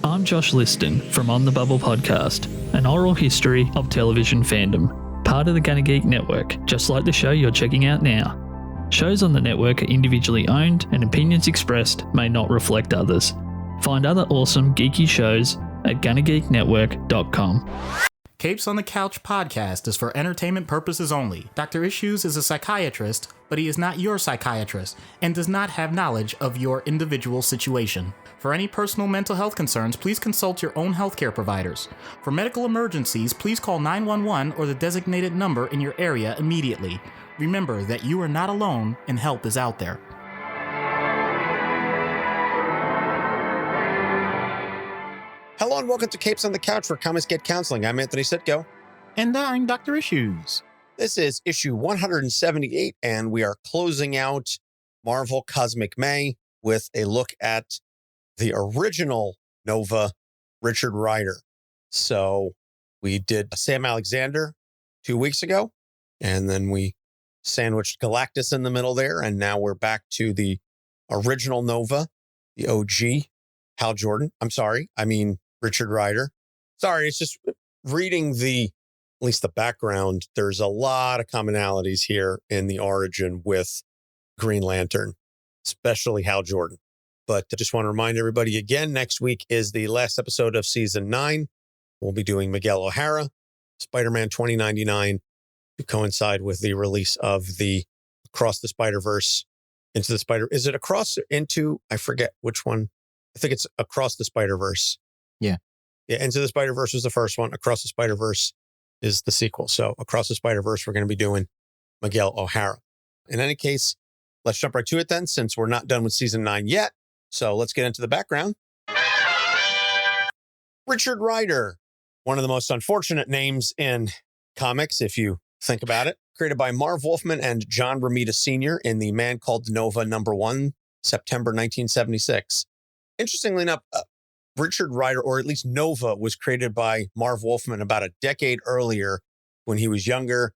I'm Josh Liston from On the Bubble podcast, an oral history of television fandom, part of the Gunna Geek Network, just like the show you're checking out now. Shows on the network are individually owned and opinions expressed may not reflect others. Find other awesome geeky shows at GunnaGeekNetwork.com. Capes on the Couch podcast is for entertainment purposes only. Dr. Issues is a psychiatrist, but he is not your psychiatrist and does not have knowledge of your individual situation. For any personal mental health concerns, please consult your own healthcare providers. For medical emergencies, please call 911 or the designated number in your area immediately. Remember that you are not alone and help is out there. Hello and welcome to Capes on the Couch, where comics get counseling. I'm Anthony Sitko. And I'm Dr. Issues. This is issue 178, and we are closing out Marvel Cosmic May with a look at the original Nova, Richard Rider. So we did Sam Alexander 2 weeks ago, and then we sandwiched Galactus in the middle there, and now we're back to the original Nova, the OG, Hal Jordan. Richard Rider. Sorry, it's just reading at least the background. There's a lot of commonalities here in the origin with Green Lantern, especially Hal Jordan. But I just want to remind everybody again, next week is the last episode of season 9. We'll be doing Miguel O'Hara, Spider-Man 2099, to coincide with the release of the Across the Spider-Verse, Into the Spider. Is it Across or Into? I forget which one. I think it's Across the Spider-Verse. Yeah, Into the Spider-Verse was the first one. Across the Spider-Verse is the sequel. So Across the Spider-Verse, we're going to be doing Miguel O'Hara. In any case, let's jump right to it then, since we're not done with season 9 yet. So let's get into the background. Richard Rider, one of the most unfortunate names in comics, if you think about it. Created by Marv Wolfman and John Romita Sr. in The Man Called Nova #1, September 1976. Interestingly enough, Richard Rider, or at least Nova, was created by Marv Wolfman about a decade earlier when he was younger.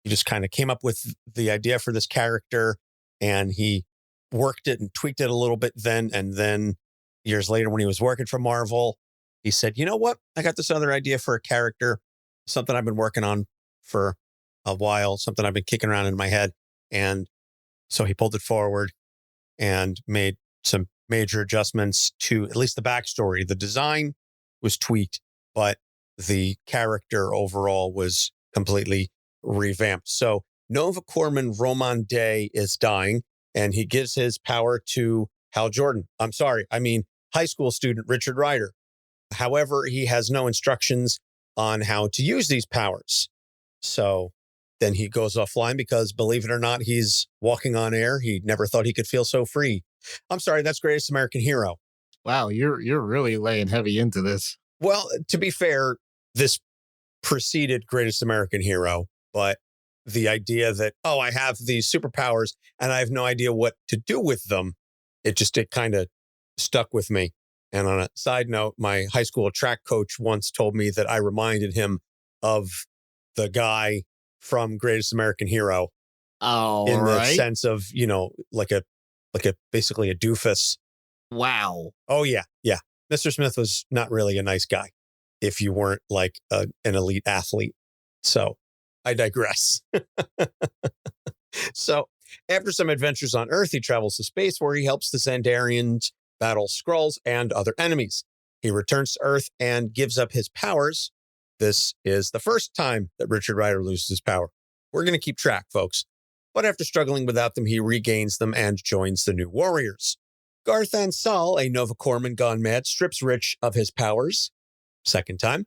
He just kind of came up with the idea for this character, and he worked it and tweaked it a little bit then. And then years later, when he was working for Marvel, he said, you know what? I got this other idea for a character, something I've been working on for a while, something I've been kicking around in my head. And so he pulled it forward and made some major adjustments to at least the backstory. The design was tweaked, but the character overall was completely revamped. So Nova Corpsman Rhomann Dey is dying, and he gives his power to Hal Jordan. High school student Richard Rider. However, he has no instructions on how to use these powers. So then he goes offline because, believe it or not, he's walking on air. He never thought he could feel so free. I'm sorry, that's Greatest American Hero. Wow, you're really laying heavy into this. Well, to be fair, this preceded Greatest American Hero, but the idea that, I have these superpowers and I have no idea what to do with them, it kind of stuck with me. And on a side note, my high school track coach once told me that I reminded him of the guy from Greatest American Hero. Oh, in the sense of, basically a doofus. Wow. Oh, yeah. Yeah. Mr. Smith was not really a nice guy if you weren't like an elite athlete. So I digress. So after some adventures on Earth, he travels to space where he helps the Xandarians battle Skrulls and other enemies. He returns to Earth and gives up his powers. This is the first time that Richard Rider loses his power. We're going to keep track, folks. But after struggling without them, he regains them and joins the New Warriors. Garthan Saal, a Nova Corpsman gone mad, strips Rich of his powers, second time,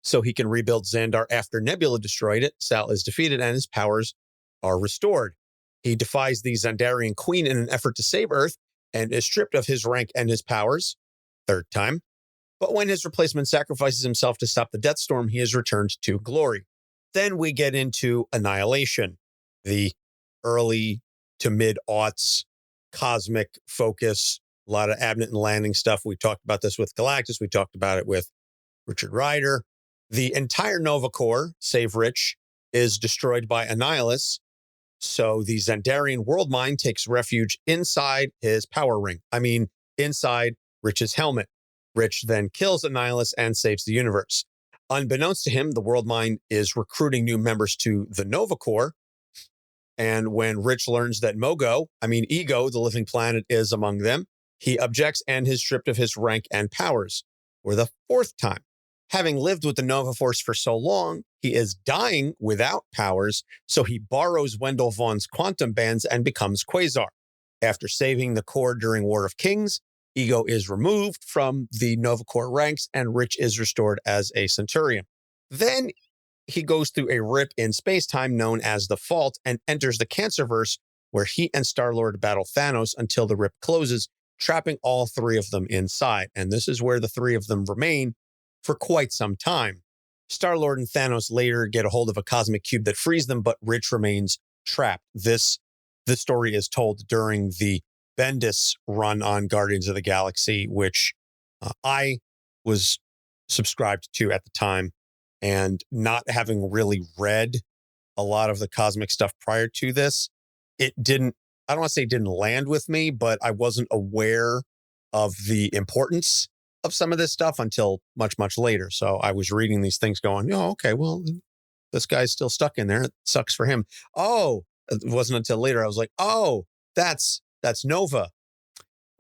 so he can rebuild Xandar after Nebula destroyed it. Saal is defeated and his powers are restored. He defies the Xandarian Queen in an effort to save Earth and is stripped of his rank and his powers, third time. But when his replacement sacrifices himself to stop the Death Storm, he is returned to glory. Then we get into Annihilation, the early to mid-aughts cosmic focus, a lot of Abnett and Landing stuff. We talked about this with Galactus. We talked about it with Richard Rider. The entire Nova Corps, save Rich, is destroyed by Annihilus. So the Xandarian world mind takes refuge inside his power ring. Inside Rich's helmet. Rich then kills Annihilus and saves the universe. Unbeknownst to him, the World Mind is recruiting new members to the Nova Corps. And when Rich learns that Ego, the living planet, is among them, he objects and is stripped of his rank and powers for the fourth time. Having lived with the Nova Force for so long, he is dying without powers, so he borrows Wendell Vaughn's quantum bands and becomes Quasar. After saving the Corps during War of Kings, Ego is removed from the Nova Corps ranks and Rich is restored as a Centurion. Then he goes through a rip in space-time known as the Fault and enters the Cancerverse, where he and Star-Lord battle Thanos until the rip closes, trapping all three of them inside. And this is where the three of them remain for quite some time. Star-Lord and Thanos later get a hold of a cosmic cube that frees them, but Rich remains trapped. This story is told during the Bendis run on Guardians of the Galaxy, which I was subscribed to at the time. And not having really read a lot of the cosmic stuff prior to this, I don't want to say it didn't land with me, but I wasn't aware of the importance of some of this stuff until much, much later. So I was reading these things going, oh, okay, well, this guy's still stuck in there. It sucks for him. Oh, it wasn't until later I was like, oh, that's Nova.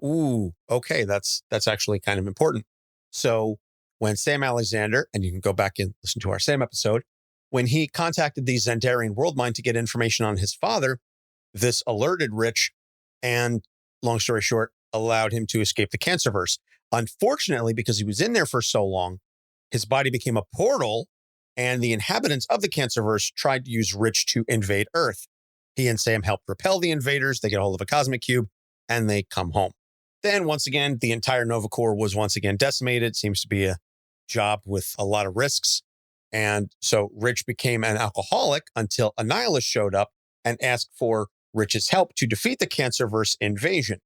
Ooh, okay, that's actually kind of important. So when Sam Alexander, and you can go back and listen to our Sam episode, when he contacted the Xandarian World Mind to get information on his father, this alerted Rich and, long story short, allowed him to escape the Cancerverse. Unfortunately, because he was in there for so long, his body became a portal, and the inhabitants of the Cancerverse tried to use Rich to invade Earth. He and Sam help repel the invaders. They get a hold of a cosmic cube, and they come home. Then, once again, the entire Nova Corps was once again decimated. Seems to be a job with a lot of risks. And so Rich became an alcoholic until Annihilus showed up and asked for Rich's help to defeat the Cancerverse invasion.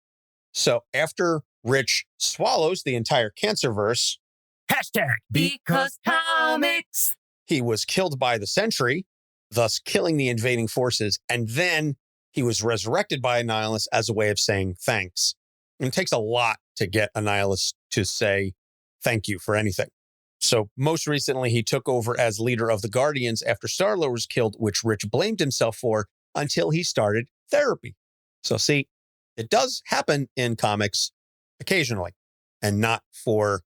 So after Rich swallows the entire Cancerverse, #because comics, he was killed by the Sentry, thus killing the invading forces. And then he was resurrected by Annihilus as a way of saying thanks. And it takes a lot to get Annihilus to say thank you for anything. So most recently, he took over as leader of the Guardians after Star-Lord was killed, which Rich blamed himself for until he started therapy. So see, it does happen in comics occasionally and not for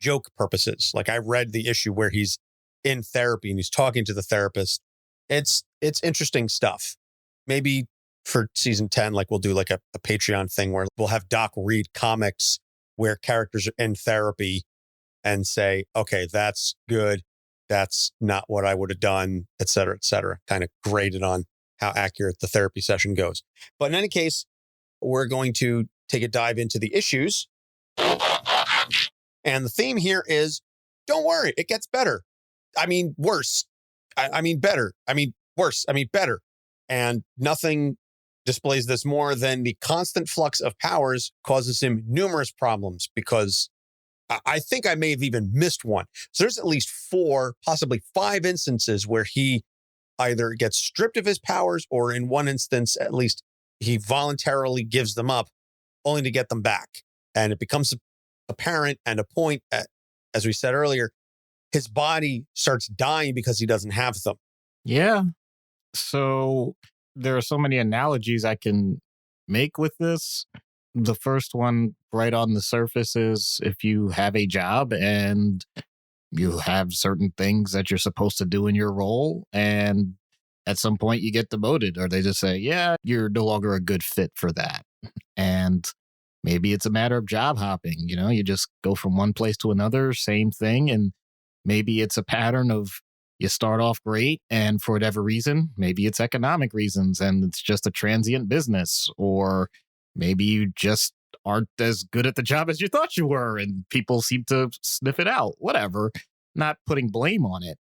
joke purposes. Like I read the issue where he's in therapy and he's talking to the therapist. It's interesting stuff. Maybe for season 10, like we'll do like a Patreon thing where we'll have Doc read comics where characters are in therapy and say, okay, that's good. That's not what I would have done, et cetera, kind of graded on how accurate the therapy session goes. But in any case, we're going to take a dive into the issues. And the theme here is, don't worry, it gets better. I mean, worse. I mean, better. I mean, worse. I mean, better. And nothing displays this more than the constant flux of powers causes him numerous problems, because I think I may have even missed one. So there's at least 4, possibly 5 instances where he either gets stripped of his powers, or in one instance, at least he voluntarily gives them up only to get them back. And it becomes apparent and a point at, as we said earlier, his body starts dying because he doesn't have them. Yeah. So there are so many analogies I can make with this. The first one right on the surface is if you have a job and you have certain things that you're supposed to do in your role, and at some point you get demoted, or they just say, yeah, you're no longer a good fit for that. And maybe it's a matter of job hopping. You know, you just go from one place to another, same thing. And maybe it's a pattern of you start off great, and for whatever reason, maybe it's economic reasons and it's just a transient business, or maybe you just aren't as good at the job as you thought you were and people seem to sniff it out, whatever, not putting blame on it.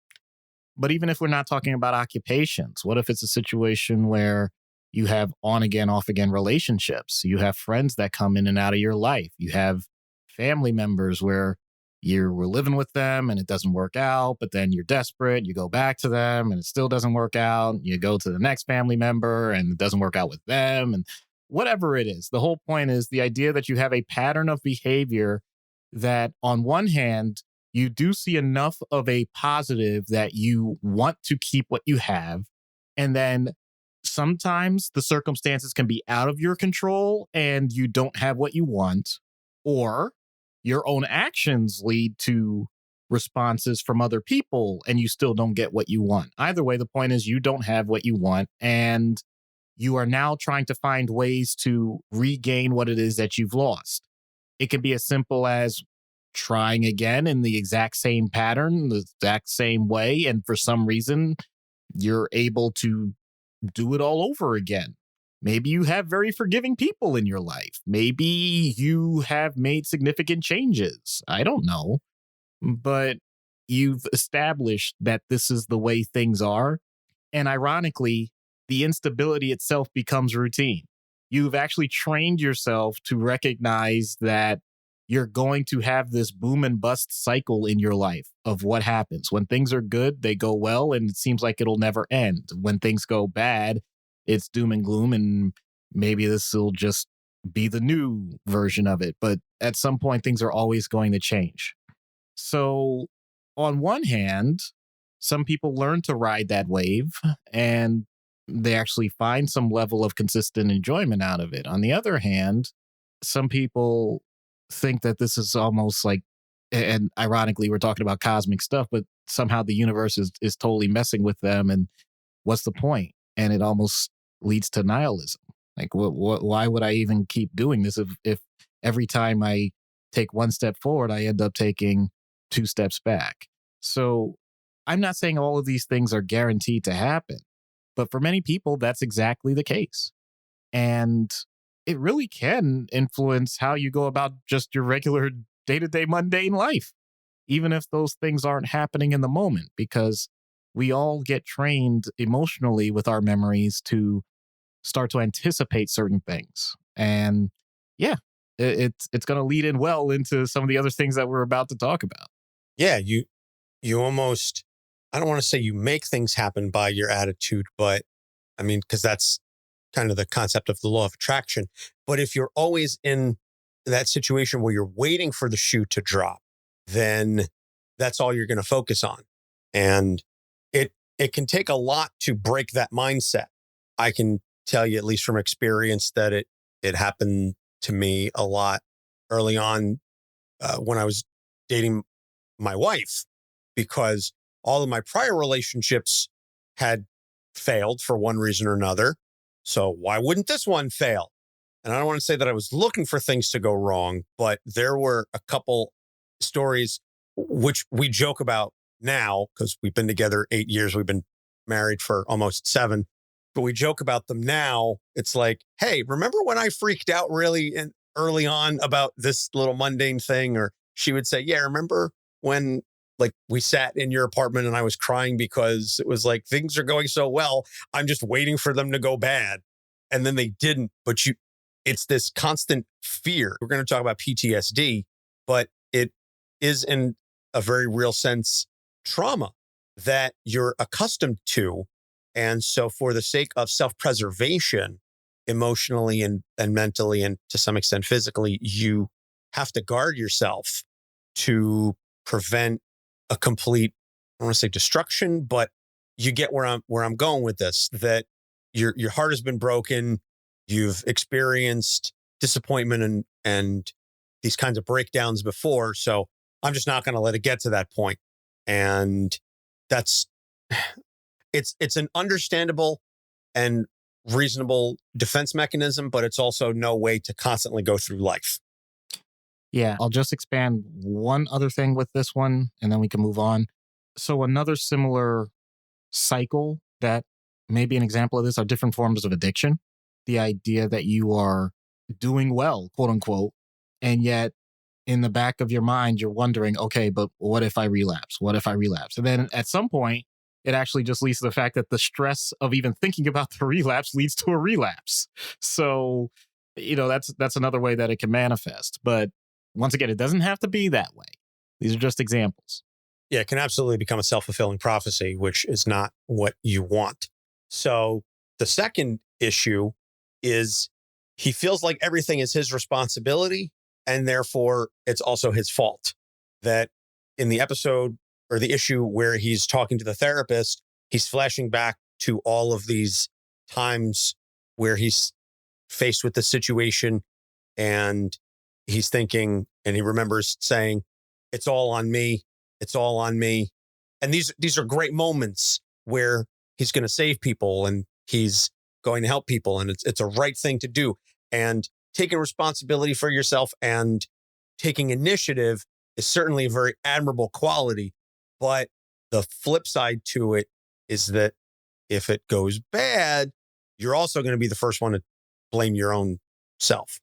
But even if we're not talking about occupations, what if it's a situation where you have on again, off again relationships? You have friends that come in and out of your life. You have family members where you were living with them and it doesn't work out, but then you're desperate. You go back to them and it still doesn't work out. You go to the next family member and it doesn't work out with them. And whatever it is, the whole point is the idea that you have a pattern of behavior that on one hand, you do see enough of a positive that you want to keep what you have. And then sometimes the circumstances can be out of your control and you don't have what you want, or your own actions lead to responses from other people and you still don't get what you want. Either way, the point is you don't have what you want and you are now trying to find ways to regain what it is that you've lost. It can be as simple as trying again in the exact same pattern, the exact same way. And for some reason, you're able to do it all over again. Maybe you have very forgiving people in your life. Maybe you have made significant changes. I don't know. But you've established that this is the way things are. And ironically, the instability itself becomes routine. You've actually trained yourself to recognize that you're going to have this boom and bust cycle in your life of what happens. When things are good, they go well, and it seems like it'll never end. When things go bad, it's doom and gloom, and maybe this will just be the new version of it. But at some point, things are always going to change. So on one hand, some people learn to ride that wave and they actually find some level of consistent enjoyment out of it. On the other hand, some people think that this is almost like, and ironically, we're talking about cosmic stuff, but somehow the universe is totally messing with them. And what's the point? And it almost leads to nihilism. Like, why would I even keep doing this if every time I take one step forward, I end up taking 2 steps back? So I'm not saying all of these things are guaranteed to happen, but for many people, that's exactly the case. And it really can influence how you go about just your regular day-to-day mundane life, even if those things aren't happening in the moment, because we all get trained emotionally with our memories to start to anticipate certain things. And yeah, it's going to lead in well into some of the other things that we're about to talk about. Yeah, you almost, I don't want to say you make things happen by your attitude, but I mean, because that's kind of the concept of the law of attraction. But if you're always in that situation where you're waiting for the shoe to drop, then that's all you're going to focus on. And it can take a lot to break that mindset. I can tell you, at least from experience, that it happened to me a lot early on when I was dating my wife, because all of my prior relationships had failed for one reason or another. So why wouldn't this one fail? And I don't want to say that I was looking for things to go wrong, but there were a couple stories which we joke about now because we've been together 8 years. We've been married for almost 7, but we joke about them now. It's like, hey, remember when I freaked out really early on about this little mundane thing? Or she would say, yeah, remember when like we sat in your apartment and I was crying because it was like, things are going so well. I'm just waiting for them to go bad. And then they didn't, but it's this constant fear. We're going to talk about PTSD, but it is in a very real sense trauma that you're accustomed to. And so for the sake of self-preservation, emotionally and mentally, and to some extent physically, you have to guard yourself to prevent a complete, I don't want to say destruction, but you get where I'm going with this, that your heart has been broken. You've experienced disappointment and these kinds of breakdowns before. So I'm just not going to let it get to that point. And it's an understandable and reasonable defense mechanism, but it's also no way to constantly go through life. Yeah, I'll just expand one other thing with this one, and then we can move on. So another similar cycle that may be an example of this are different forms of addiction. The idea that you are doing well, quote unquote, and yet in the back of your mind, you're wondering, okay, but what if I relapse? What if I relapse? And then at some point, it actually just leads to the fact that the stress of even thinking about the relapse leads to a relapse. So, that's another way that it can manifest. But once again, it doesn't have to be that way. These are just examples. Yeah, it can absolutely become a self-fulfilling prophecy, which is not what you want. So the second issue is he feels like everything is his responsibility, And therefore, it's also his fault that in the episode or the issue where he's talking to the therapist, he's flashing back to all of these times where he's faced with the situation and he's thinking, and he remembers saying, it's all on me. It's all on me. And these are great moments where he's going to save people and he's going to help people. And it's a right thing to do. And taking responsibility for yourself and taking initiative is certainly a very admirable quality. But the flip side to it is that if it goes bad, you're also going to be the first one to blame your own self.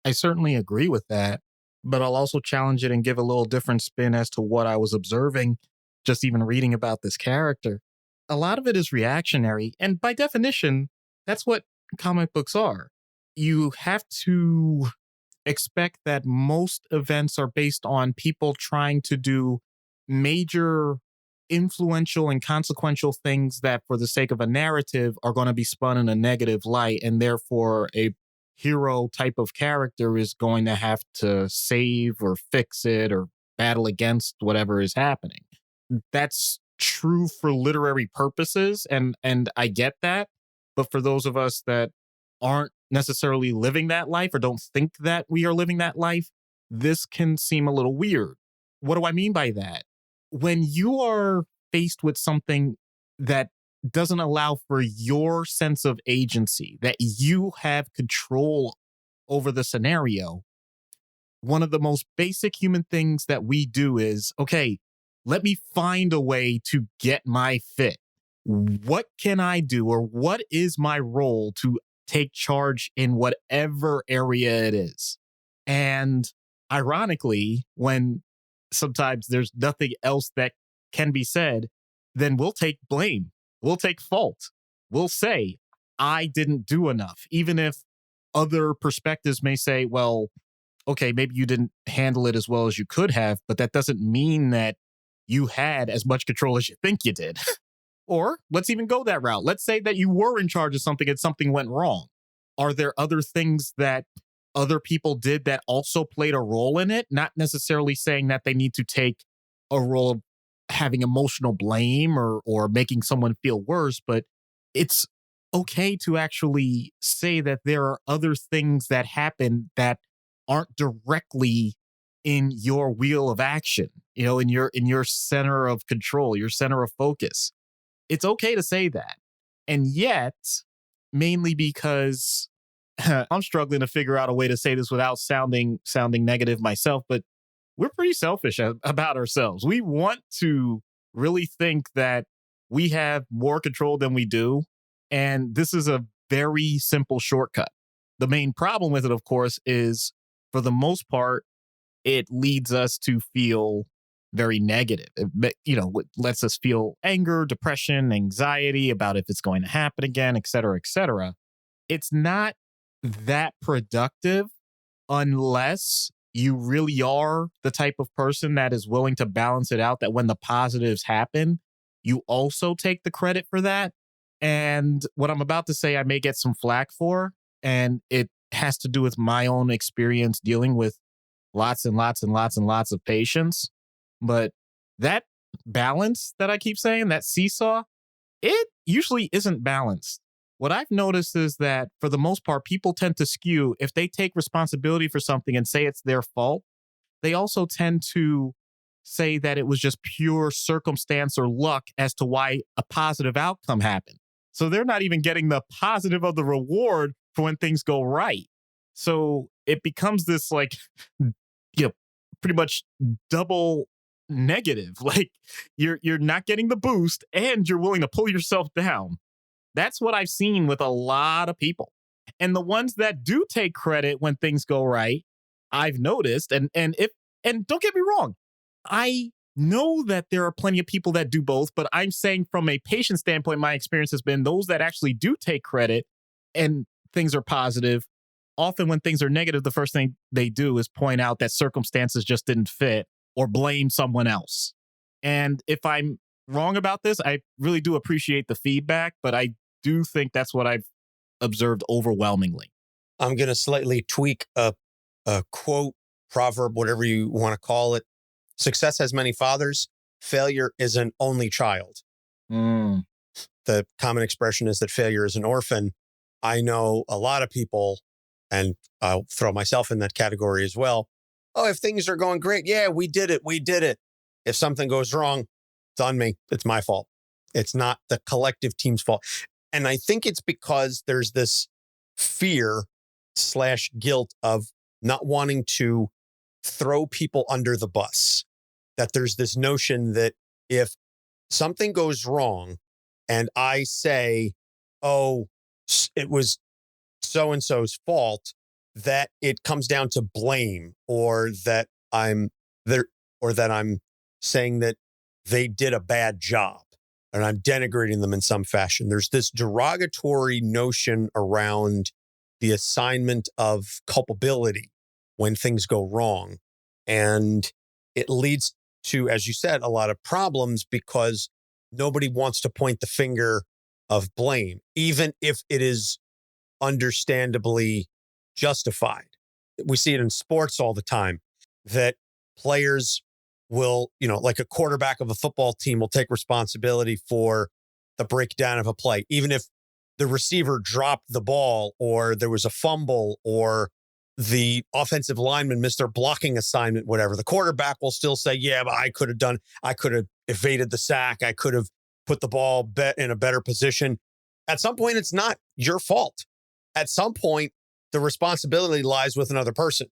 I certainly agree with that, but I'll also challenge it and give a little different spin as to what I was observing, just even reading about this character. A lot of it is reactionary, and by definition, that's what comic books are. You have to expect that most events are based on people trying to do major, influential, and consequential things that, for the sake of a narrative, are going to be spun in a negative light, and therefore a hero type of character is going to have to save or fix it or battle against whatever is happening. That's true for literary purposes, and I get that. But for those of us that aren't necessarily living that life or don't think that we are living that life, this can seem a little weird. What do I mean by that? When you are faced with something that doesn't allow for your sense of agency, that you have control over the scenario, one of the most basic human things that we do is, okay, let me find a way to get my fit. What can I do, or what is my role to take charge in whatever area it is? And ironically, when sometimes there's nothing else that can be said, then we'll take blame. We'll take fault. We'll say, I didn't do enough. Even if other perspectives may say, well, okay, maybe you didn't handle it as well as you could have, but that doesn't mean that you had as much control as you think you did. Or let's even go that route. Let's say that you were in charge of something and something went wrong. Are there other things that other people did that also played a role in it? Not necessarily saying that they need to take a role of having emotional blame or making someone feel worse, but it's okay to actually say that there are other things that happen that aren't directly in your wheel of action, in your center of control, your center of focus. It's okay to say that. And yet, mainly because I'm struggling to figure out a way to say this without sounding negative myself, but we're pretty selfish about ourselves. We want to really think that we have more control than we do. And this is a very simple shortcut. The main problem with it, of course, is for the most part, it leads us to feel very negative. It lets us feel anger, depression, anxiety about if it's going to happen again, et cetera, et cetera. It's not that productive unless you really are the type of person that is willing to balance it out, that when the positives happen, you also take the credit for that. And what I'm about to say, I may get some flack for, and it has to do with my own experience dealing with lots and lots and lots and lots of patients. But that balance that I keep saying, that seesaw, it usually isn't balanced. What I've noticed is that for the most part, people tend to skew. If they take responsibility for something and say it's their fault, they also tend to say that it was just pure circumstance or luck as to why a positive outcome happened. So they're not even getting the positive of the reward for when things go right. So it becomes this pretty much double negative. Like you're not getting the boost and you're willing to pull yourself down. That's what I've seen with a lot of people. And the ones that do take credit when things go right, I've noticed, and don't get me wrong, I know that there are plenty of people that do both, but I'm saying from a patient standpoint, my experience has been those that actually do take credit and things are positive. Often when things are negative, the first thing they do is point out that circumstances just didn't fit or blame someone else. And if I'm wrong about this, I really do appreciate the feedback, but I do think that's what I've observed overwhelmingly. I'm going to slightly tweak a quote proverb, whatever you want to call it. Success has many fathers. Failure is an only child. The common expression is that failure is an orphan. I know a lot of people, and I'll throw myself in that category as well. Oh, if things are going great, yeah, we did it. We did it. If something goes wrong, it's on me. It's my fault. It's not the collective team's fault. And I think it's because there's this fear/guilt of not wanting to throw people under the bus. That there's this notion that if something goes wrong and I say, oh, it was so-and-so's fault, that it comes down to blame, or that I'm there, or that I'm saying that they did a bad job and I'm denigrating them in some fashion. There's this derogatory notion around the assignment of culpability when things go wrong. And it leads to, as you said, a lot of problems because nobody wants to point the finger of blame, even if it is understandably justified. We see it in sports all the time that players will, like a quarterback of a football team will take responsibility for the breakdown of a play, even if the receiver dropped the ball or there was a fumble or the offensive lineman missed their blocking assignment, whatever. The quarterback will still say, yeah, but I could have evaded the sack. I could have put the ball in a better position. At some point, it's not your fault. At some point, the responsibility lies with another person.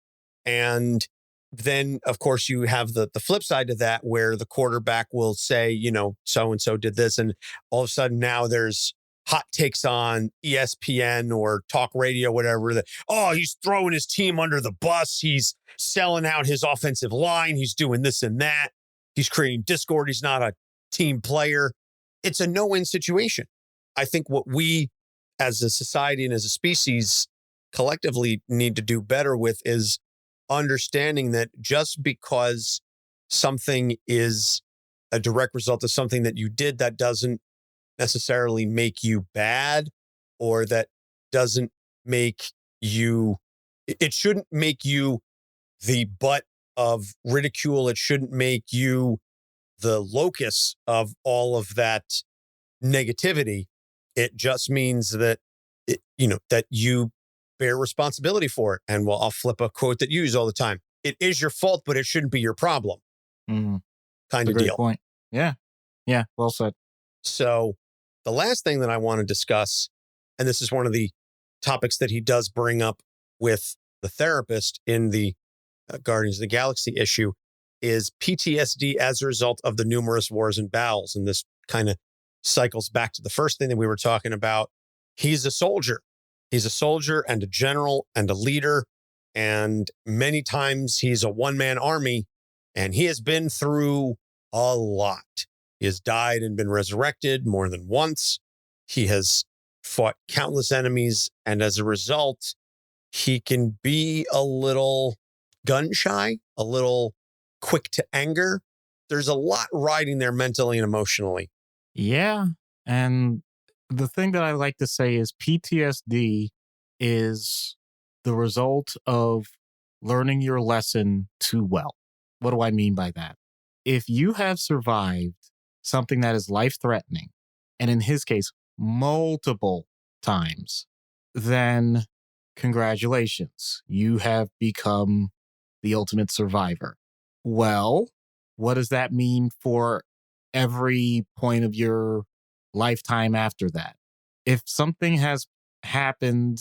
And then, of course, you have the flip side to that where the quarterback will say, so-and-so did this. And all of a sudden now there's hot takes on ESPN or talk radio, whatever, that, oh, he's throwing his team under the bus. He's selling out his offensive line. He's doing this and that. He's creating discord. He's not a team player. It's a no-win situation. I think what we as a society and as a species collectively need to do better with is understanding that just because something is a direct result of something that you did, that doesn't necessarily make you bad, or that doesn't make you, it shouldn't make you the butt of ridicule. It shouldn't make you the locus of all of that negativity. It just means that, that you bear responsibility for it. And I'll flip a quote that you use all the time. It is your fault, but it shouldn't be your problem. Kind of deal. Point. Yeah. Yeah. Well said. So the last thing that I want to discuss, and this is one of the topics that he does bring up with the therapist in the Guardians of the Galaxy issue, is PTSD as a result of the numerous wars and battles. And this kind of cycles back to the first thing that we were talking about. He's a soldier. He's a soldier and a general and a leader. And many times he's a one-man army, and he has been through a lot. He has died and been resurrected more than once. He has fought countless enemies. And as a result, he can be a little gun shy, a little quick to anger. There's a lot riding there mentally and emotionally. Yeah. And the thing that I like to say is PTSD is the result of learning your lesson too well. What do I mean by that? If you have survived something that is life-threatening, and in his case, multiple times, then congratulations, you have become the ultimate survivor. Well, what does that mean for every point of your lifetime after that? If something has happened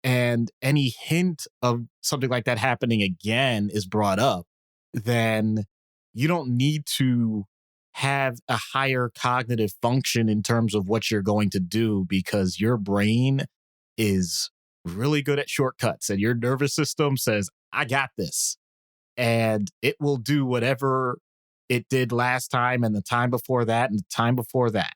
and any hint of something like that happening again is brought up, then you don't need to have a higher cognitive function in terms of what you're going to do, because your brain is really good at shortcuts and your nervous system says, I got this. And it will do whatever it did last time and the time before that and the time before that.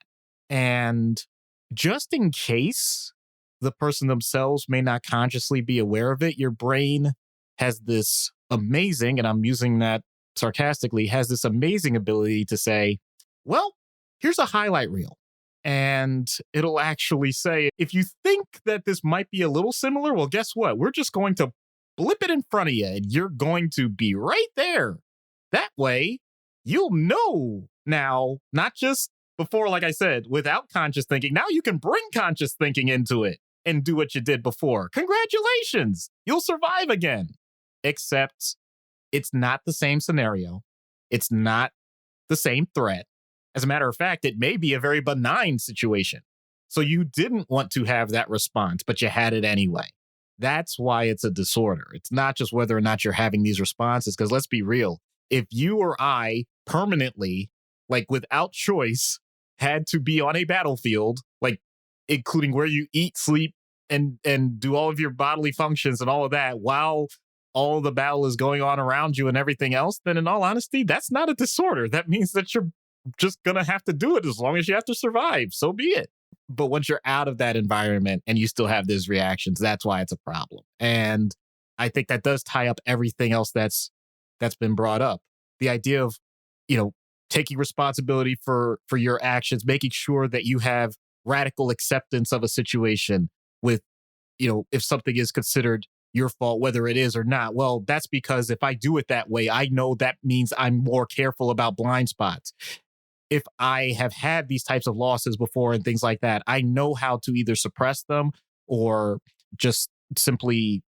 And just in case the person themselves may not consciously be aware of it, your brain has this amazing, and I'm using that sarcastically, has this amazing ability to say, well, here's a highlight reel. And it'll actually say, if you think that this might be a little similar, well, guess what? We're just going to blip it in front of you and you're going to be right there. That way, you'll know now, not just before, like I said, without conscious thinking. Now you can bring conscious thinking into it and do what you did before. Congratulations. You'll survive again. Except it's not the same scenario. It's not the same threat. As a matter of fact, it may be a very benign situation. So you didn't want to have that response, but you had it anyway. That's why it's a disorder. It's not just whether or not you're having these responses, because let's be real. If you or I permanently, like without choice, had to be on a battlefield, like including where you eat, sleep, and do all of your bodily functions and all of that while all the battle is going on around you and everything else, then in all honesty, that's not a disorder. That means that you're just going to have to do it as long as you have to survive. So be it. But once you're out of that environment and you still have those reactions, that's why it's a problem. And I think that does tie up everything else that's been brought up. The idea of, taking responsibility for your actions, making sure that you have radical acceptance of a situation with, if something is considered your fault, whether it is or not. Well, that's because if I do it that way, I know that means I'm more careful about blind spots. If I have had these types of losses before and things like that, I know how to either suppress them or just simply,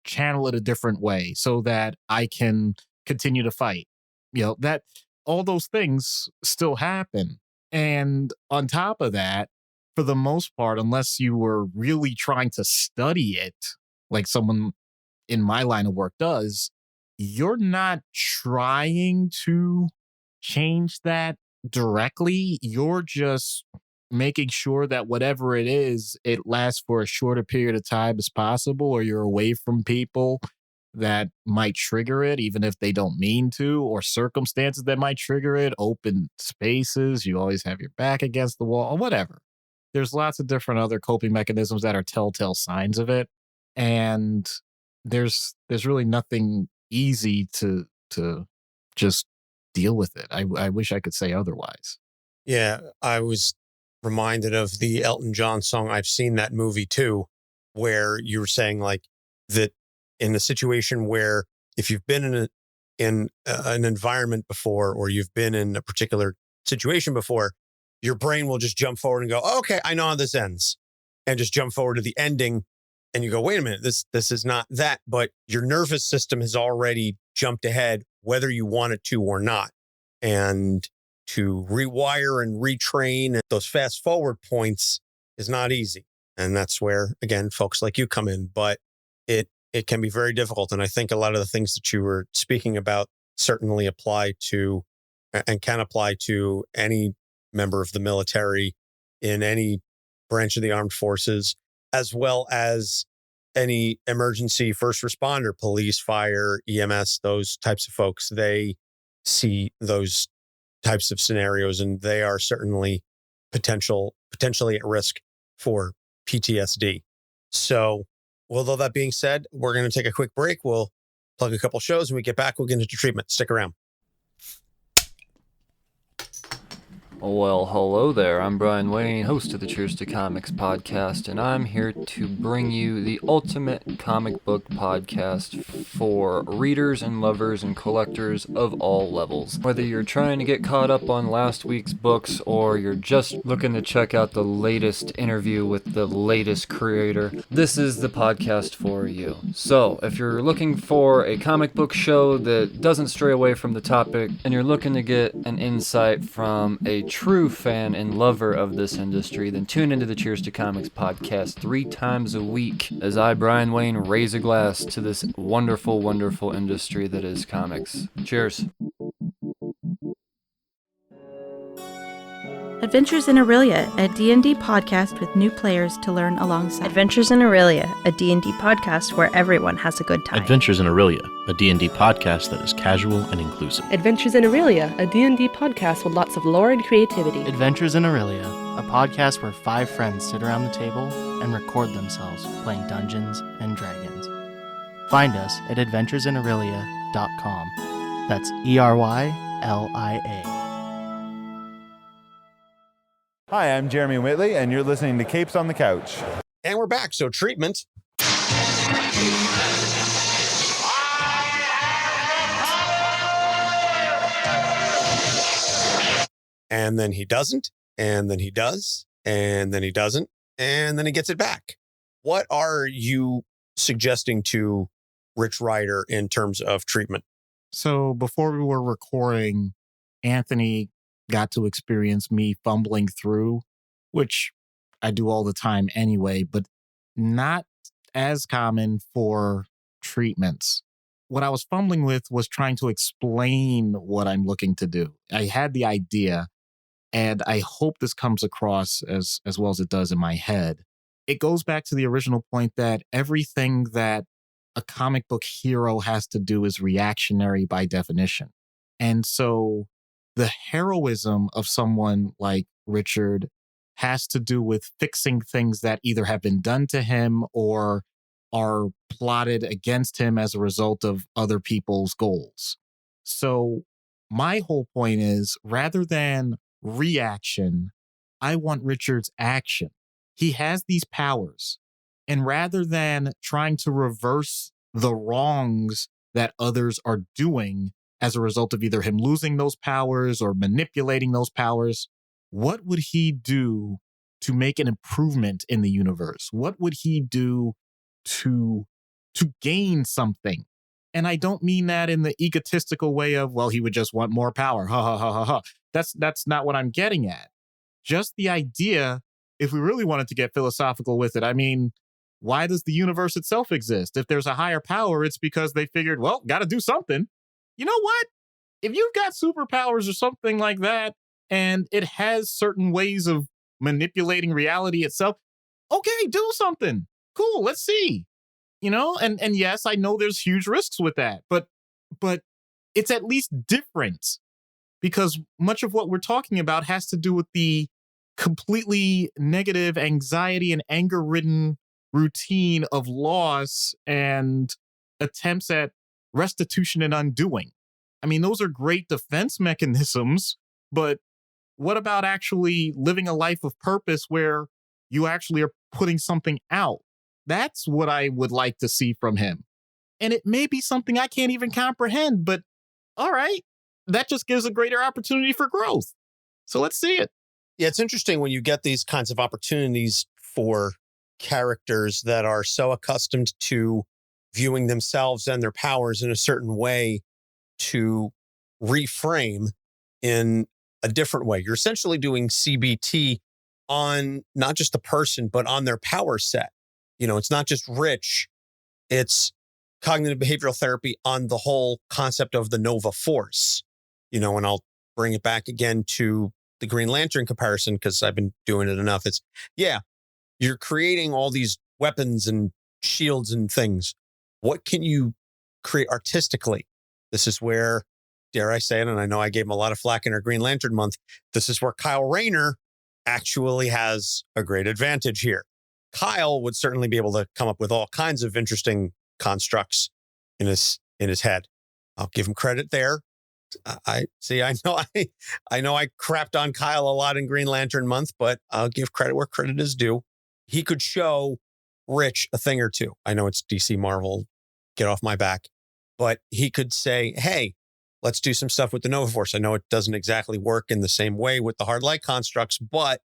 channel it a different way so that I can continue to fight. That all those things still happen. And on top of that, for the most part, unless you were really trying to study it, like someone in my line of work does, you're not trying to change that directly. You're just making sure that whatever it is, it lasts for a shorter period of time as possible, or you're away from people that might trigger it, even if they don't mean to, or circumstances that might trigger it, open spaces, you always have your back against the wall, or whatever. There's lots of different other coping mechanisms that are telltale signs of it. And there's really nothing easy to just deal with it. I wish I could say otherwise. Yeah, I was reminded of the Elton John song, I've Seen That Movie Too, where you were saying like that in a situation where if you've been in an environment before, or you've been in a particular situation before, your brain will just jump forward and go, oh, okay, I know how this ends, and just jump forward to the ending. And you go, wait a minute, this is not that, but your nervous system has already jumped ahead, whether you want it to or not. And to rewire and retrain those fast forward points is not easy. And that's where, again, folks like you come in, but it can be very difficult. And I think a lot of the things that you were speaking about certainly apply to and can apply to any member of the military in any branch of the armed forces, as well as any emergency first responder, police, fire, EMS, those types of folks. They see those types of scenarios, and they are certainly potentially at risk for PTSD. So, with all that being said, we're going to take a quick break. We'll plug a couple shows. When we get back, we'll get into treatment. Stick around. Well, hello there. I'm Brian Wayne, host of the Cheers to Comics podcast, and I'm here to bring you the ultimate comic book podcast for readers and lovers and collectors of all levels. Whether you're trying to get caught up on last week's books, or you're just looking to check out the latest interview with the latest creator, this is the podcast for you. So, if you're looking for a comic book show that doesn't stray away from the topic, and you're looking to get an insight from a true fan and lover of this industry, then tune into the Cheers to Comics podcast 3 times a week as I, Brian Wayne, raise a glass to this wonderful, wonderful industry that is comics. Cheers. Adventures in Aurelia, a D&D podcast with new players to learn alongside. Adventures in Aurelia, a D&D podcast where everyone has a good time. Adventures in Aurelia, a D&D podcast that is casual and inclusive. Adventures in Aurelia, a D&D podcast with lots of lore and creativity. Adventures in Aurelia, a podcast where 5 friends sit around the table and record themselves playing Dungeons and Dragons. Find us at adventuresinaurelia.com. That's ERYLIA. Hi, I'm Jeremy Whitley, and you're listening to Capes on the Couch. And we're back. So treatment. and then he doesn't, and then he does, and then he doesn't, and then he gets it back. What are you suggesting to Rich Rider in terms of treatment? So before we were recording, Anthony got to experience me fumbling through, which I do all the time anyway, but not as common for treatments. What I was fumbling with was trying to explain what I'm looking to do. I had the idea, and I hope this comes across as well as it does in my head. It goes back to the original point that everything that a comic book hero has to do is reactionary by definition. And so the heroism of someone like Richard has to do with fixing things that either have been done to him or are plotted against him as a result of other people's goals. So my whole point is, rather than reaction, I want Richard's action. He has these powers. And rather than trying to reverse the wrongs that others are doing as a result of either him losing those powers or manipulating those powers, what would he do to make an improvement in the universe? What would he do to gain something? And I don't mean that in the egotistical way of, well, he would just want more power. Ha ha ha ha ha. That's not what I'm getting at. Just the idea, if we really wanted to get philosophical with it, I mean, why does the universe itself exist? If there's a higher power, it's because they figured, well, got to do something. You know what? If you've got superpowers or something like that, and it has certain ways of manipulating reality itself, okay, do something. Cool, let's see. You know, and yes, I know there's huge risks with that, but it's at least different, because much of what we're talking about has to do with the completely negative anxiety and anger-ridden routine of loss and attempts at restitution and undoing. I mean, those are great defense mechanisms, but what about actually living a life of purpose where you actually are putting something out? That's what I would like to see from him. And it may be something I can't even comprehend, but all right, that just gives a greater opportunity for growth. So let's see it. Yeah, it's interesting when you get these kinds of opportunities for characters that are so accustomed to viewing themselves and their powers in a certain way to reframe in a different way. You're essentially doing CBT on not just the person, but on their power set. You know, it's not just Rich, it's cognitive behavioral therapy on the whole concept of the Nova Force. You know, and I'll bring it back again to the Green Lantern comparison because I've been doing it enough. It's, yeah, you're creating all these weapons and shields and things. What can you create artistically? This is where, dare I say it, and I know I gave him a lot of flack in our Green Lantern month, this is where Kyle Rayner actually has a great advantage here. Kyle would certainly be able to come up with all kinds of interesting constructs in his head. I'll give him credit there. I know I crapped on Kyle a lot in Green Lantern month, but I'll give credit where credit is due. He could show Rich a thing or two. I know it's DC Marvel, get off my back, but he could say, hey, let's do some stuff with the Nova Force. I know it doesn't exactly work in the same way with the hard light constructs, but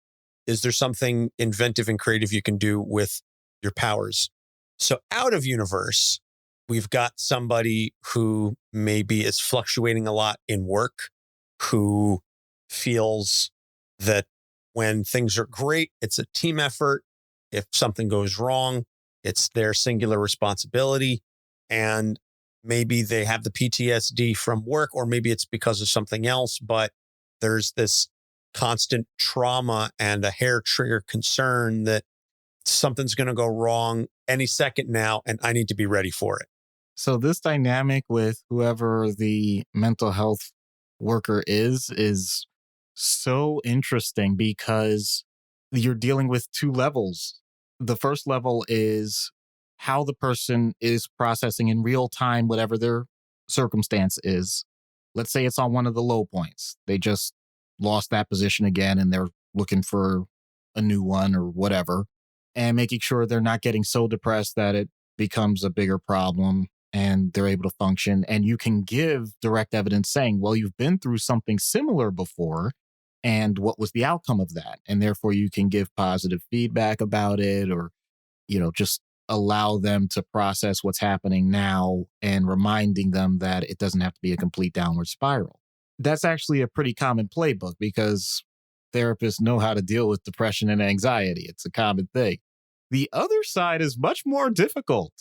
is there something inventive and creative you can do with your powers? So out of universe, we've got somebody who maybe is fluctuating a lot in work, who feels that when things are great, it's a team effort. If something goes wrong, it's their singular responsibility. And maybe they have the PTSD from work, or maybe it's because of something else, but there's this constant trauma and a hair trigger concern that something's going to go wrong any second now, and I need to be ready for it. So this dynamic with whoever the mental health worker is so interesting because you're dealing with two levels. The first level is how the person is processing in real time, whatever their circumstance is. Let's say it's on one of the low points. They just lost that position again and they're looking for a new one or whatever, and making sure they're not getting so depressed that it becomes a bigger problem and they're able to function. And you can give direct evidence saying, well, you've been through something similar before. and what was the outcome of that. And therefore you can give positive feedback about it, or, just allow them to process what's happening now and reminding them that it doesn't have to be a complete downward spiral. That's actually a pretty common playbook because therapists know how to deal with depression and anxiety. It's a common thing. The other side is much more difficult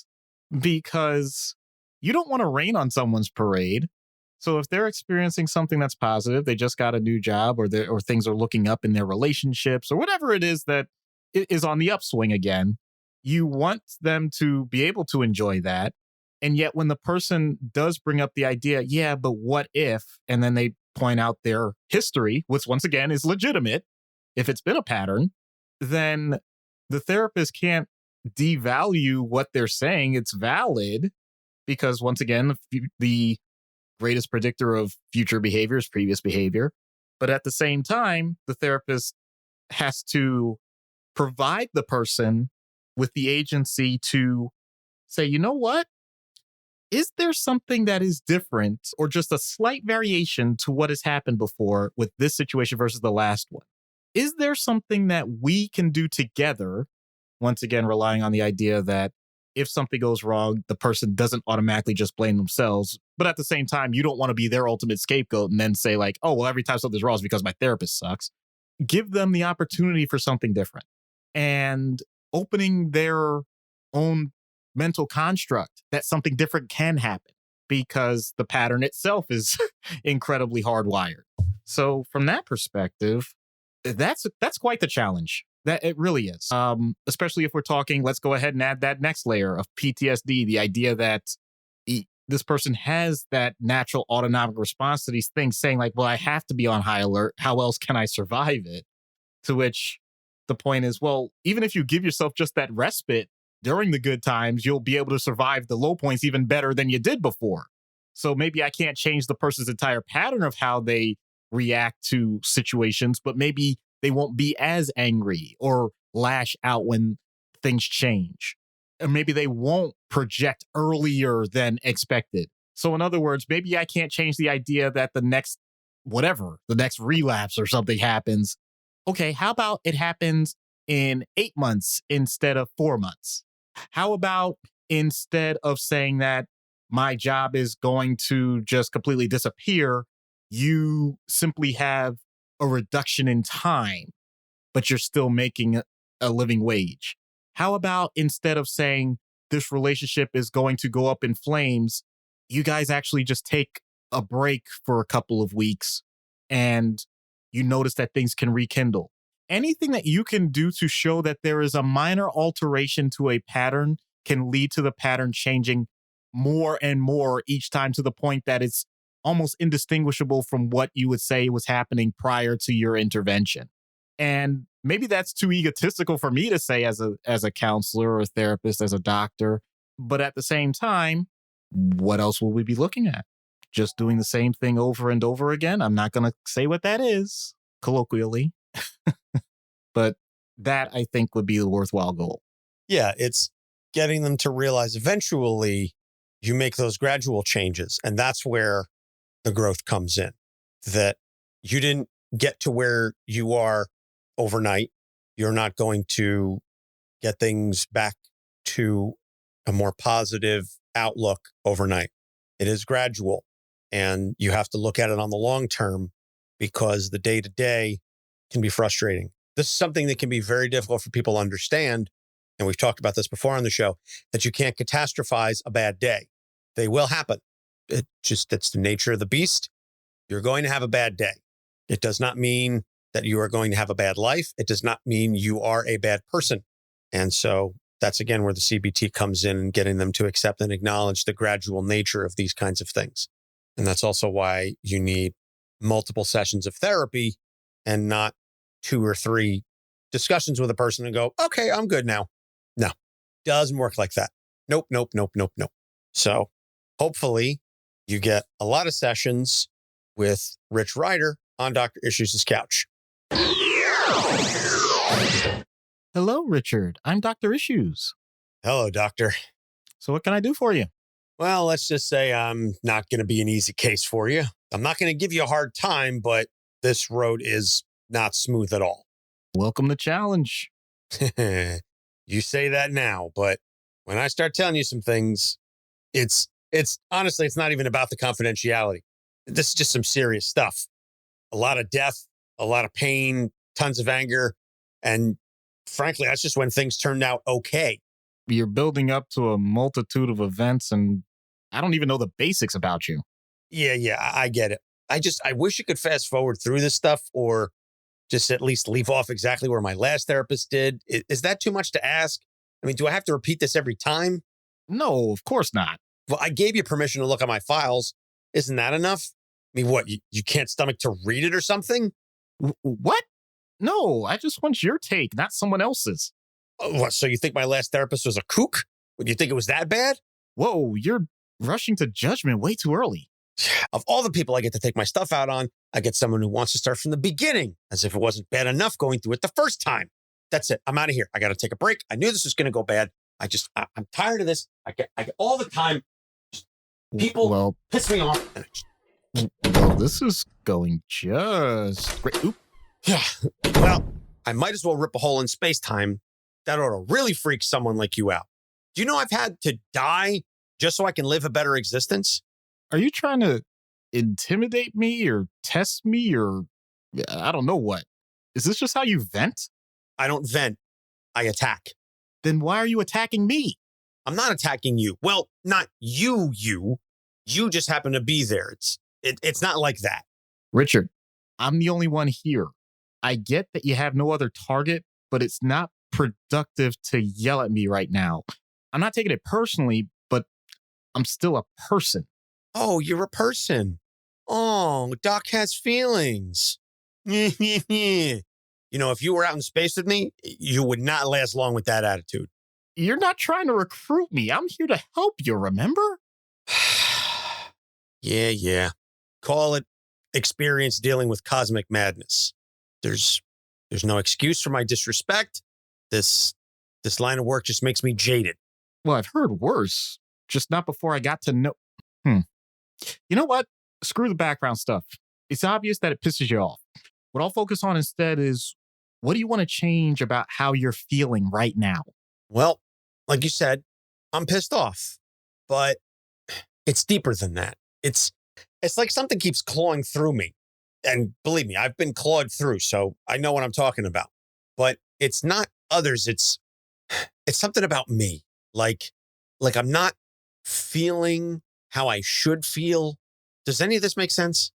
because you don't want to rain on someone's parade. So if they're experiencing something that's positive, they just got a new job, or things are looking up in their relationships, or whatever it is that is on the upswing again, you want them to be able to enjoy that. And yet when the person does bring up the idea, yeah, but what if, and then they point out their history, which once again is legitimate, if it's been a pattern, then the therapist can't devalue what they're saying. It's valid because once again, the greatest predictor of future behavior is previous behavior. But at the same time, the therapist has to provide the person with the agency to say, you know what? Is there something that is different or just a slight variation to what has happened before with this situation versus the last one? Is there something that we can do together? Once again, relying on the idea that if something goes wrong, the person doesn't automatically just blame themselves. But at the same time, you don't want to be their ultimate scapegoat and then say like, oh, well, every time something's wrong is because my therapist sucks. Give them the opportunity for something different. And opening their own mental construct that something different can happen because the pattern itself is incredibly hardwired. So from that perspective, that's quite the challenge. That it really is. Especially if we're talking, let's go ahead and add that next layer of PTSD, the idea that this person has that natural autonomic response to these things saying like, well, I have to be on high alert. How else can I survive it? To which the point is, well, even if you give yourself just that respite during the good times, you'll be able to survive the low points even better than you did before. So maybe I can't change the person's entire pattern of how they react to situations, but maybe they won't be as angry or lash out when things change. Or maybe they won't project earlier than expected. So in other words, maybe I can't change the idea that the next relapse or something happens. Okay, how about it happens in 8 months instead of 4 months? How about instead of saying that my job is going to just completely disappear, you simply have a reduction in time, but you're still making a living wage? How about instead of saying this relationship is going to go up in flames, you guys actually just take a break for a couple of weeks and you notice that things can rekindle? Anything that you can do to show that there is a minor alteration to a pattern can lead to the pattern changing more and more each time, to the point that it's almost indistinguishable from what you would say was happening prior to your intervention. And maybe that's too egotistical for me to say as a counselor or a therapist, as a doctor. But at the same time, what else will we be looking at? Just doing the same thing over and over again? I'm not going to say what that is, colloquially. But that, I think, would be the worthwhile goal. Yeah, it's getting them to realize eventually you make those gradual changes. And that's where the growth comes in. That you didn't get to where you are overnight. You're not going to get things back to a more positive outlook overnight. It is gradual. And you have to look at it on the long term, because the day-to-day can be frustrating. This is something that can be very difficult for people to understand. And we've talked about this before on the show, that you can't catastrophize a bad day. They will happen. It's the nature of the beast. You're going to have a bad day. It does not mean that you are going to have a bad life. It does not mean you are a bad person. And so that's, again, where the CBT comes in, and getting them to accept and acknowledge the gradual nature of these kinds of things. And that's also why you need multiple sessions of therapy and not 2 or 3 discussions with a person and go, okay, I'm good now. No, doesn't work like that. Nope. So hopefully you get a lot of sessions with Rich Ryder on Dr. Issues' couch. Hello, Richard. I'm Dr. Issues. Hello, doctor. So what can I do for you? Well, let's just say I'm not going to be an easy case for you. I'm not going to give you a hard time, but this road is not smooth at all. Welcome to challenge. You say that now, but when I start telling you some things, it's honestly, it's not even about the confidentiality. This is just some serious stuff. A lot of death, a lot of pain, tons of anger. And frankly, that's just when things turned out okay. You're building up to a multitude of events, and I don't even know the basics about you. Yeah, I get it. I wish you could fast forward through this stuff or just at least leave off exactly where my last therapist did. Is that too much to ask? I mean, do I have to repeat this every time? No, of course not. Well, I gave you permission to look at my files. Isn't that enough? I mean, what, you can't stomach to read it or something? What? No, I just want your take, not someone else's. Oh, what, so you think my last therapist was a kook? Would you think it was that bad? Whoa, you're rushing to judgment way too early. Of all the people I get to take my stuff out on, I get someone who wants to start from the beginning, as if it wasn't bad enough going through it the first time. That's it. I'm out of here. I got to take a break. I knew this was going to go bad. I'm tired of this. I get all the time. People piss me off. Well, this is going just great. Oop. Yeah. Well, I might as well rip a hole in space-time. That ought to really freak someone like you out. Do you know I've had to die just so I can live a better existence? Are you trying to intimidate me or test me or I don't know what? Is this just how you vent? I don't vent. I attack. Then why are you attacking me? I'm not attacking you. Well, not you. You just happen to be there. It's not like that. Richard, I'm the only one here. I get that you have no other target, but it's not productive to yell at me right now. I'm not taking it personally, but I'm still a person. Oh, you're a person. Oh, Doc has feelings. You know, if you were out in space with me, you would not last long with that attitude. You're not trying to recruit me. I'm here to help you, remember? Yeah. Call it experience dealing with cosmic madness. There's no excuse for my disrespect. This line of work just makes me jaded. Well, I've heard worse, just not before I got to know. You know what? Screw the background stuff. It's obvious that it pisses you off. What I'll focus on instead is, what do you want to change about how you're feeling right now? Well, like you said, I'm pissed off, but it's deeper than that. It's like something keeps clawing through me. And believe me, I've been clawed through, so I know what I'm talking about. But it's not others. It's something about me. Like I'm not feeling how I should feel. Does any of this make sense?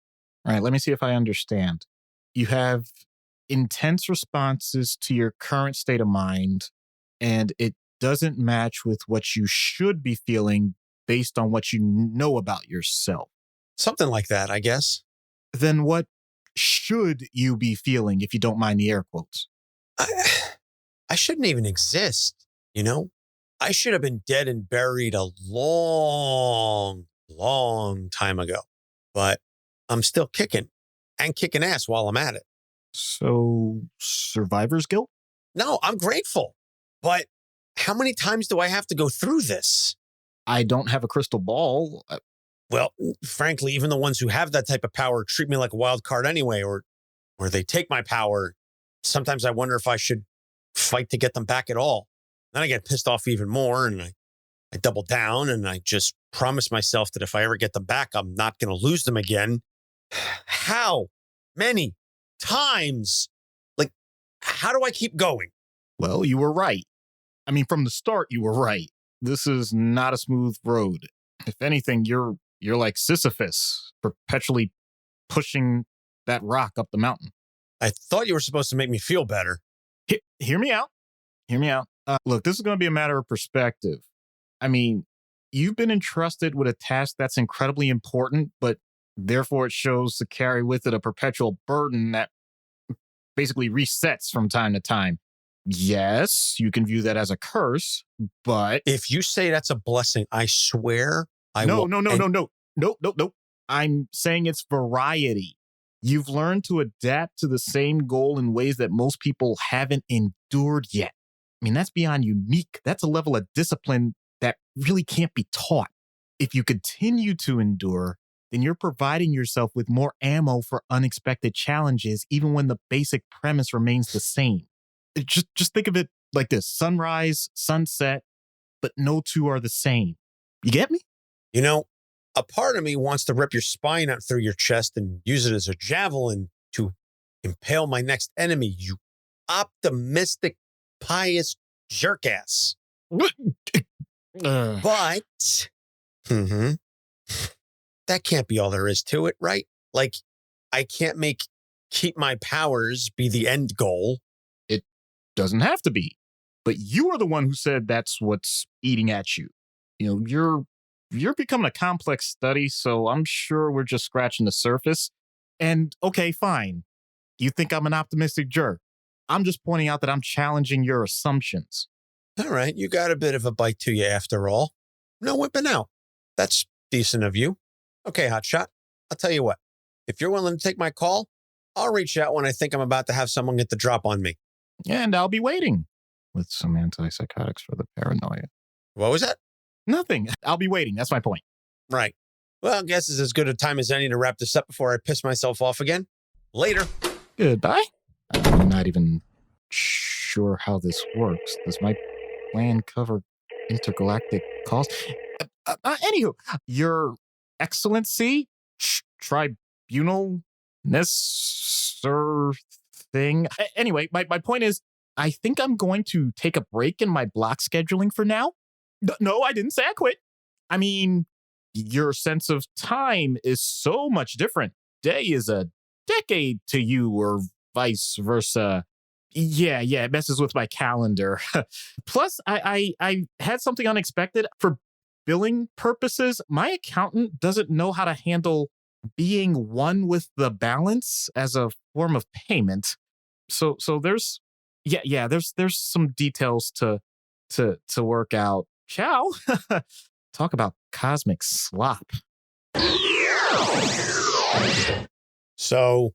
All right, let me see if I understand. You have intense responses to your current state of mind, and it doesn't match with what you should be feeling based on what you know about yourself. Something like that, I guess. Then what should you be feeling, if you don't mind the air quotes? I shouldn't even exist, you know? I should have been dead and buried a long time ago. But I'm still kicking and kicking ass while I'm at it. So, survivor's guilt? No, I'm grateful. But how many times do I have to go through this? I don't have a crystal ball. Well, frankly, even the ones who have that type of power treat me like a wild card anyway, or they take my power. Sometimes I wonder if I should fight to get them back at all. Then I get pissed off even more, and I double down, and I just promise myself that if I ever get them back, I'm not going to lose them again. How many times? Like, how do I keep going? Well, you were right. I mean, from the start, you were right. This is not a smooth road. If anything, you're like Sisyphus, perpetually pushing that rock up the mountain. I thought you were supposed to make me feel better. Hear me out. Look, this is going to be a matter of perspective. I mean, you've been entrusted with a task that's incredibly important, but therefore it shows to carry with it a perpetual burden that basically resets from time to time. Yes, you can view that as a curse, but... If you say that's a blessing, I swear I will... No. I'm saying it's variety. You've learned to adapt to the same goal in ways that most people haven't endured yet. I mean, that's beyond unique. That's a level of discipline that really can't be taught. If you continue to endure, then you're providing yourself with more ammo for unexpected challenges, even when the basic premise remains the same. Just think of it like this: sunrise, sunset, but no two are the same. You get me? You know, a part of me wants to rip your spine out through your chest and use it as a javelin to impale my next enemy, you optimistic, pious jerkass. But that can't be all there is to it, right? Like, I can't keep my powers be the end goal. It doesn't have to be. But you are the one who said that's what's eating at you. You know, you're becoming a complex study, so I'm sure we're just scratching the surface. And okay, fine. You think I'm an optimistic jerk. I'm just pointing out that I'm challenging your assumptions. All right, you got a bit of a bite to you after all. No whipping out. That's decent of you. Okay, hotshot. I'll tell you what. If you're willing to take my call, I'll reach out when I think I'm about to have someone get the drop on me. And I'll be waiting with some antipsychotics for the paranoia. What was that? Nothing. I'll be waiting. That's my point. Right. Well, I guess it's as good a time as any to wrap this up before I piss myself off again. Later. Goodbye. I'm not even sure how this works. Does my plan cover intergalactic calls? Anywho, Your Excellency, tribunal thing. Anyway, my point is, I think I'm going to take a break in my block scheduling for now. No, I didn't say I quit. I mean, your sense of time is so much different. Day is a decade to you, or vice versa. Yeah, it messes with my calendar. Plus, I had something unexpected. For billing purposes, my accountant doesn't know how to handle being one with the balance as a form of payment. So there's there's some details to work out. Ciao. Talk about cosmic slop. So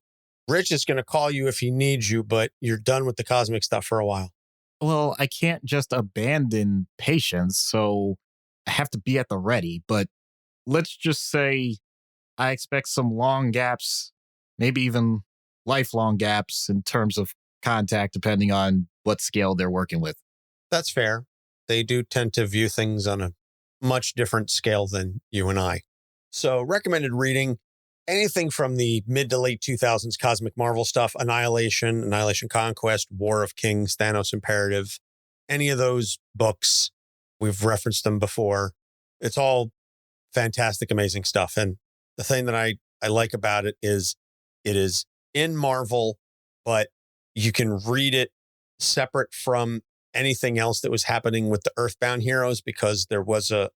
Rich is going to call you if he needs you, but you're done with the cosmic stuff for a while. Well, I can't just abandon patients, so I have to be at the ready. But let's just say I expect some long gaps, maybe even lifelong gaps in terms of contact, depending on what scale they're working with. That's fair. They do tend to view things on a much different scale than you and I. So recommended reading, anything from the mid to late 2000s Cosmic Marvel stuff, Annihilation Conquest, War of Kings, Thanos Imperative, any of those books. We've referenced them before. It's all fantastic, amazing stuff. And the thing that I like about it is in Marvel, but you can read it separate from anything else that was happening with the Earthbound heroes, because there was a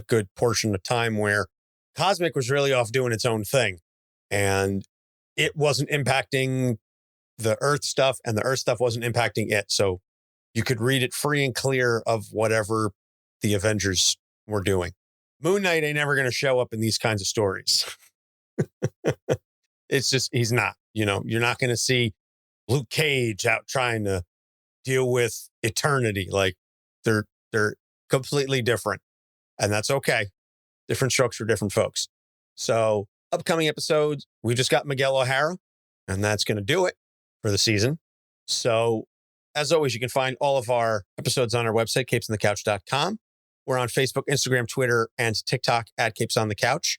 good portion of time where Cosmic was really off doing its own thing, and it wasn't impacting the Earth stuff, and the Earth stuff wasn't impacting it. So you could read it free and clear of whatever the Avengers were doing. Moon Knight ain't never going to show up in these kinds of stories. It's just, he's not. You're not going to see Luke Cage out trying to deal with eternity. Like, they're completely different, and that's okay. Different strokes for different folks. So upcoming episodes, we just got Miguel O'Hara, and that's going to do it for the season. So as always, you can find all of our episodes on our website, capesonthecouch.com. We're on Facebook, Instagram, Twitter, and TikTok at Capes on the Couch.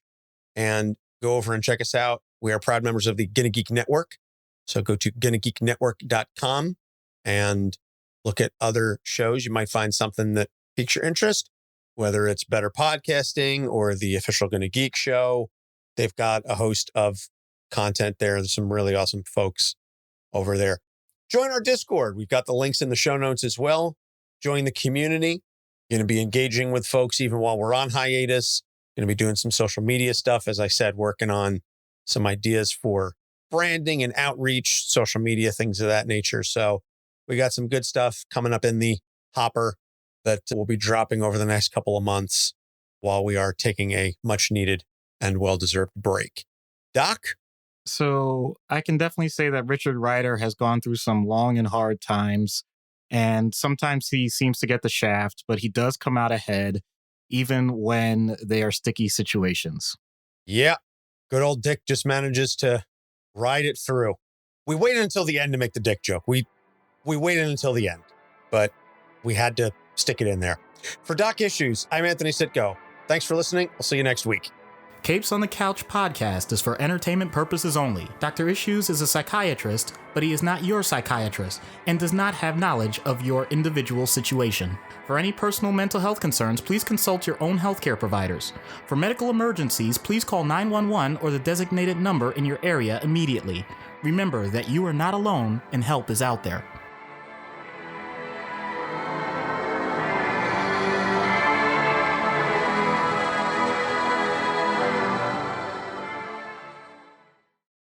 And go over and check us out. We are proud members of the Gonna Geek Network. So go to GonnaGeekNetwork.com and look at other shows. You might find something that piques your interest, whether it's Better Podcasting or the official Gonna Geek show. They've got a host of content there. There's some really awesome folks over there. Join our Discord. We've got the links in the show notes as well. Join the community. Going to be engaging with folks even while we're on hiatus. Going to be doing some social media stuff. As I said, working on some ideas for branding and outreach, social media, things of that nature. So we got some good stuff coming up in the hopper that will be dropping over the next couple of months while we are taking a much needed and well-deserved break. Doc? So I can definitely say that Richard Rider has gone through some long and hard times, and sometimes he seems to get the shaft, but he does come out ahead even when they are sticky situations. Yeah. Good old Dick just manages to ride it through. We waited until the end to make the Dick joke. We waited until the end, but we had to stick it in there. For Doc Issues, I'm Anthony Sitko. Thanks for listening. I'll see you next week. Capes on the Couch podcast is for entertainment purposes only. Dr. Issues is a psychiatrist, but he is not your psychiatrist and does not have knowledge of your individual situation. For any personal mental health concerns, please consult your own healthcare providers. For medical emergencies, please call 911 or the designated number in your area immediately. Remember that you are not alone and help is out there.